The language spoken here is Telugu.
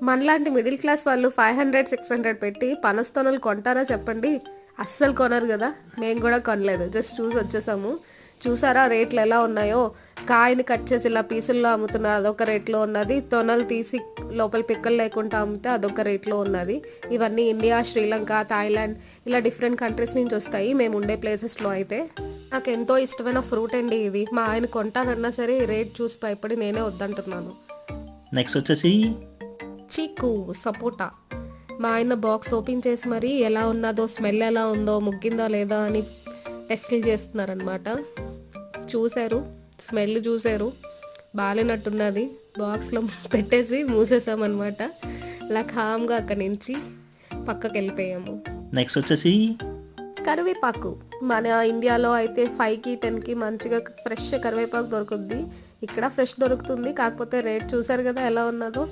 మనలాంటి మిడిల్ క్లాస్ వాళ్ళు 500-600 పెట్టి పనస్తోనలు కొంటారా చెప్పండి? అస్సలు కొనరు కదా. మేము కూడా కొనలేదు, జస్ట్ చూసి వచ్చేసాము. చూసారా రేట్లు ఎలా ఉన్నాయో? కాయని కట్ చేసి ఇలా పీసుల్లో అమ్ముతున్నారు, అదొక రేట్లో ఉన్నది. తొనలు తీసి లోపల పిక్కలు లేకుండా అమ్మితే అదొక రేట్లో ఉన్నది. ఇవన్నీ ఇండియా, శ్రీలంక, థాయిలాండ్ ఇలా డిఫరెంట్ కంట్రీస్ నుంచి వస్తాయి మేము ఉండే ప్లేసెస్లో అయితే. నాకు ఎంతో ఇష్టమైన ఫ్రూట్ అండి ఇవి. మా ఆయన కొంటానన్నా సరే రేట్ చూసి భయపడి నేనే వద్దంటున్నాను. నెక్స్ట్ వచ్చేసి చీకు సపోటా. మా ఆయన బాక్స్ ఓపెన్ చేసి మరి ఎలా ఉన్నదో, స్మెల్ ఎలా ఉందో, ముగ్గిందా లేదా అని టెస్టులు చేస్తున్నారనమాట. చూశారు, స్మెల్ చూశారు, బాగాలేనట్టున్నది. బాక్స్లో పెట్టేసి మూసేసామన్నమాట. అలా కామ్గా అక్కడి నుంచి పక్కకి వెళ్ళిపోయాము. నెక్స్ట్ వచ్చేసి కరివేపాకు. మన ఇండియాలో అయితే 5కి 10కి మంచిగా ఫ్రెష్ కరివేపాకు దొరుకుద్ది. ఇక్కడ ఫ్రెష్ దొరుకుతుంది, కాకపోతే రేట్ చూసారు కదా ఎలా ఉన్నదో.